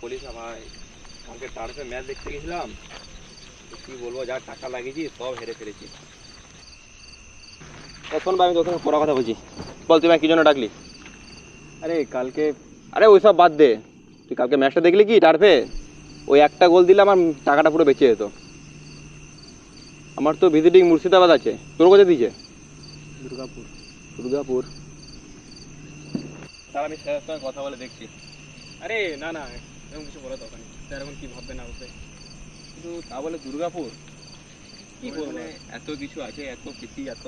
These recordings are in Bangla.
বলিস না ভাই, কালকে টার্ফে ম্যাচ দেখতে গেছিলাম, কি বলবো, যা টাকা লাগিয়েছি সব হেরে ফেলেছি। শোন ভাই, আমি তোর সঙ্গে পড়া কথা বলছি। বল তুই কি জন্য ডাকলি? আরে কালকে আরে ওইসব বাদ দে, তুই কালকে ম্যাচটা দেখলি কি টার্ফে? ওই একটা গোল দিলে আমার টাকাটা পুরো বেঁচে যেত। আমার তো ভিজিটিং মুর্শিদাবাদ আছে, তোর কোথায় দিয়েছে? দুর্গাপুর। দুর্গাপুর? তাহলে আমি স্যারের সঙ্গে কথা বলে দেখছি। আরে না না, এরকম কিছু বলা দরকার নেই। স্যার এখন কি ভাববে না ভাববে। কিন্তু তা বলে দুর্গাপুর কি করবো? এত কিছু আছে, এত স্মৃতি, এত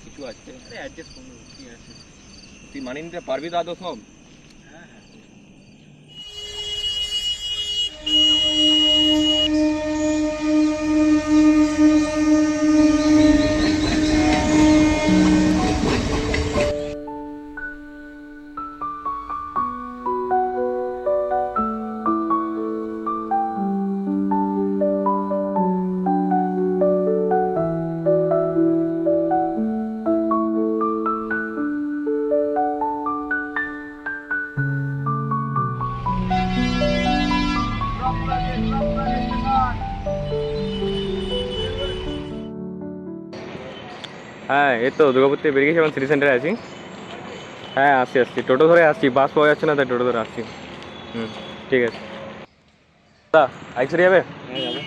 কিছু আছে। আরে অ্যাডজাস্ট করবো, কি আছে। তুই মানিয়ে নিতে পারবি তো আদৌ সব? হ্যাঁ হ্যাঁ। হ্যাঁ, এই তো দুর্গাপুর থেকে বেরিয়ে গেছি, এখন সিটি সেন্টারে আছি। হ্যাঁ আসছি আসছি, টোটো ধরে আসছি, বাস পাওয়া যাচ্ছে না তাই টোটো ধরে আসছি। ঠিক আছে। দাদা আইক সেরে যাবে? হ্যাঁ যাবো।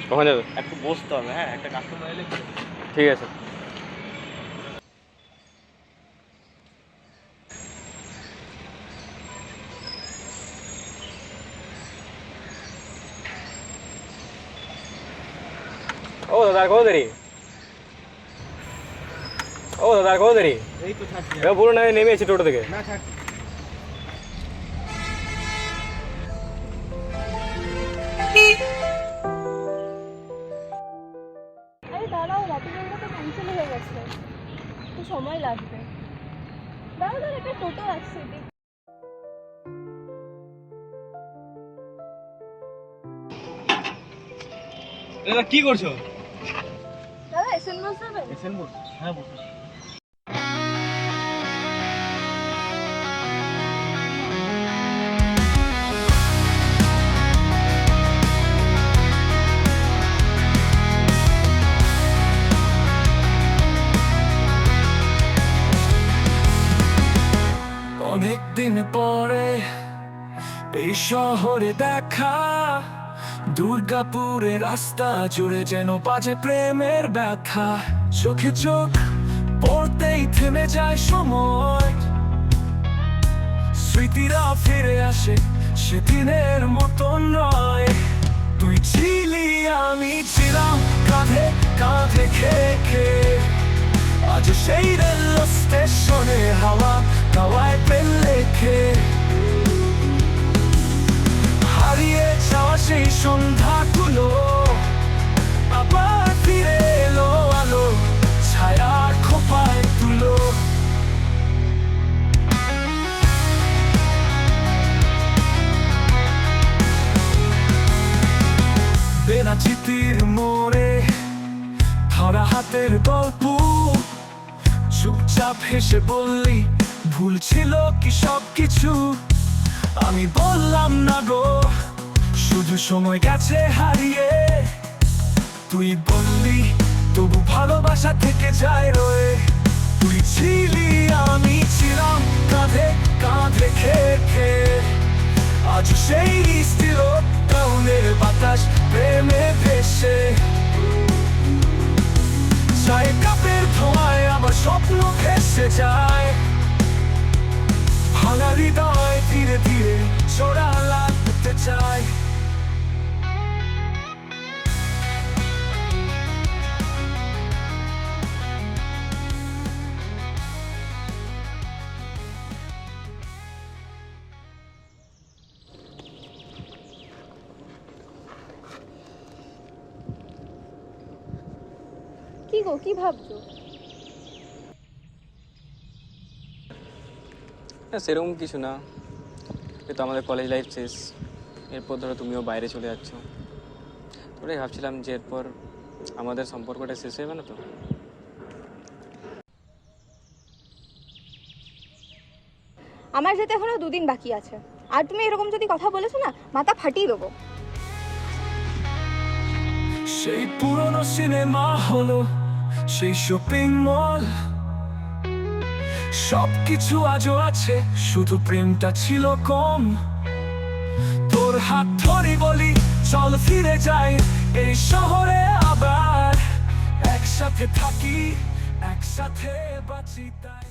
কখন যাবে? একটু বসতে হবে, হ্যাঁ একটা কাস্টমার এলে। ঠিক আছে। ও দাদা কত দেরি? ও দাদা কত দেরি? এই তো ছাড়ছি। এবার বলুন, আমি নেমে আছি টোটো থেকে। না ছাড়ছি। আরে দাঁড়াও, রাতের তো ক্যান্সেল হয়ে গেছে, একটু সময় লাগবে। দাঁড়াও দাঁড়াও, একটা টোটো আসছে। দাদা কি করছো? দাদা এসএন বস যাবেন? এসএন বস? হ্যাঁ বসো। অনেকদিন পরে এই শহরে দেখা, দুর্গাপুরের রাস্তা জুড়ে যেন বাজে প্রেমের ব্যথা। চোখে চোখ পড়তেই থেমে যায় সময়, স্মৃতিরা ফিরে আসে সেদিনের মতন নয়। তুই ছিলি আমি ছিলাম, কাঁধে কাঁধে খেয়ে আজ সেই রেল স্টেশনে হাওয়া হাওয়ায় পেল লেখে। হারিয়ে যাওয়া সেই সন্ধ্যাগুলো আবার ফিরে এলো, আলো ছায়ার খোপায় তুলো। বেনাচিতির মোড়ে ধরা হাতের গল্প, চুপচাপ হেসে বললি ভুল ছিল কি সবকিছু। আমি বললাম না গো, শুধু সময় গেছে হারিয়ে। তুই বললি তবু ভালোবাসা থেকে যায় রয়ে। তুই ছিলি আমি ছিলাম, কাঁধে কাঁধে খেয়ে আজ সেই স্থির টাউনের বাতাস প্রেমে ভেসে। চায়ের কাপের ধোঁয়ায় আমার স্বপ্ন ভেসে যায়, ভাঙা হৃদয় ধীরে ধীরে চোরা লাগতে চায়। কি গো, কি ভাবছো? না সেরকম কিছু না, এই তো আমাদের কলেজ লাইফ শেষ, এরপর ধরো তুমিও বাইরে চলে যাচ্ছ। ওটাই ভাবছিলাম যে এরপর আমাদের সম্পর্কটা শেষ হবে না তো। আমার যেতে এখনো 2 দিন বাকি আছে, আর তুমি এরকম যদি কথা বলেছো না, মাথা ফাটিয়ে দেবো। সেই পুরনো সিনেমা হলো, সেই শপিং মল, সবকিছু আজও আছে, শুধু প্রেমটা ছিল কম। তোর হাত ধরি বলি চল ফিরে যাই এই শহরে আবার, একসাথে থাকি, একসাথে বাঁচি তাই।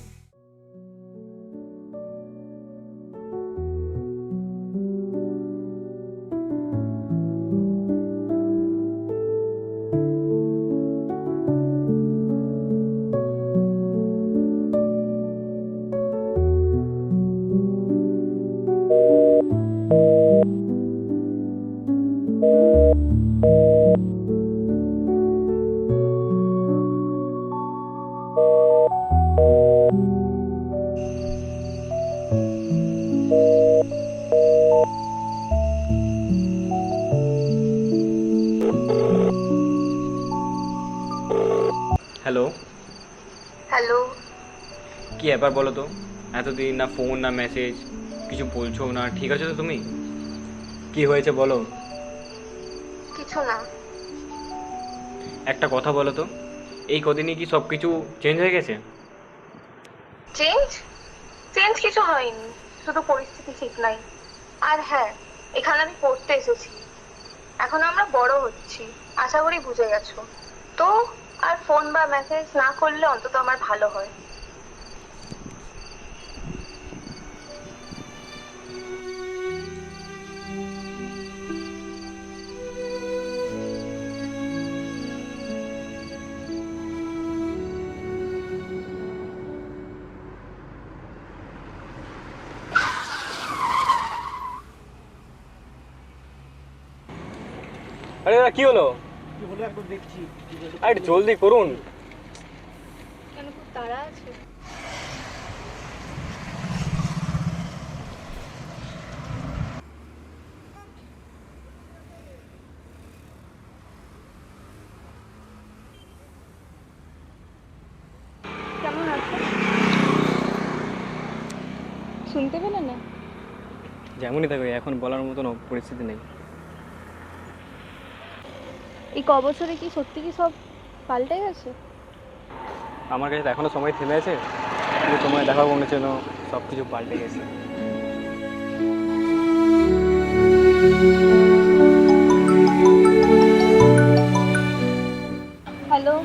হ্যালো, হ্যালো, কি ব্যাপার বলো তো? এতদিন না ফোন না মেসেজ, কিছু বলছো না। ঠিক আছে তো তুমি? কি হয়েছে বলো? কিছু না। একটা কথা বলো তো, এই কদিনই কি সব কিছু চেঞ্জ হয়ে গেছে? চেঞ্জ চেঞ্জ কিছু হয়নি, শুধু পরিস্থিতি ঠিক নাই। আর হ্যাঁ, এখানে আমি পড়তে এসেছি, এখন আমরা বড় হচ্ছি, আশা করি বুঝে গেছো তো। আর ফোন বা মেসেজ না করলে অন্তত আমার ভালো হয়। আরে দাদা, কি হলো? আরে একটু জলদি করুন। কেন, খুব তাড়া আছে? কেমন আছো? শুনতে পেলে না? যেমনই থাকবে, এখন বলার মতন পরিস্থিতি নেই। এই ক বছরে কি সত্যি কি সব পাল্টে গেছে? আমার কাছে তো এখনো সময় থেমে আছে, কিন্তু তোমায় দেখা মনে হচ্ছে সব কিছু পাল্টে গেছে। হ্যালো,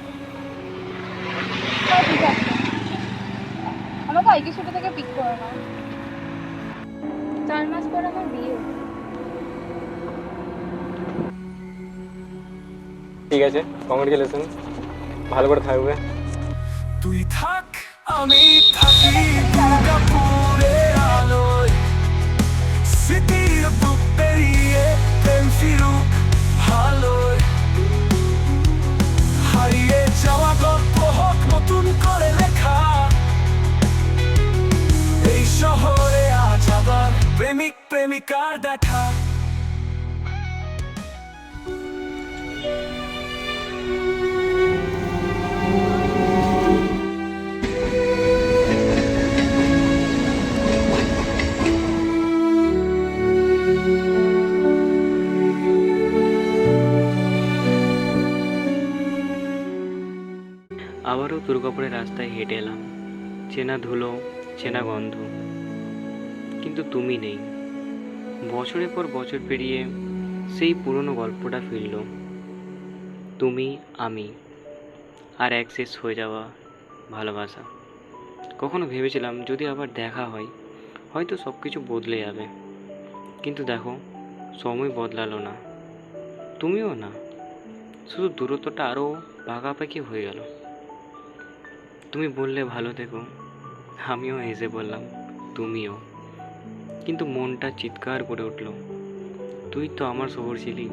হ্যাঁ ঠিক আছে, আমাকে আইকিসুটা থেকে পিক করে নাও। 4 মাস পর আমার বিয়ে। ঠিক আছে, কংগ্রেচুলেশন, ভালো করে থাকবে। তুই থাক আমি থাকি দুর্গাপুরে আলোয়, স্মৃতির বুক পেরিয়ে প্রেম ফিরুক ভালোয়, হারিয়ে যাওয়া গল্প হোক নতুন করে লেখা, এই শহরে আজ আবার প্রেমিক প্রেমিকার দেখা। আবারও দুর্গাপুরের রাস্তায় হেঁটে এলাম, চেনা ধুলো, চেনা গন্ধ, কিন্তু তুমি নেই। বছরের পর বছর পেরিয়ে সেই পুরনো গল্পটা ফিরল, তুমি, আমি, আর এক শেষ হয়ে যাওয়া ভালোবাসা। কখনো ভেবেছিলাম যদি আবার দেখা হয় হয়তো সব কিছু বদলে যাবে, কিন্তু দেখো, সময় বদলালো না, তুমিও না, শুধু দূরত্বটা আরও পাকাপাকি হয়ে গেল। তুমি বললে ভালো থেকো, আমিও হেসে বললাম তুমিও, কিন্তু মনটা চিৎকার করে উঠল, তুই তো আমার শহর ছিলি।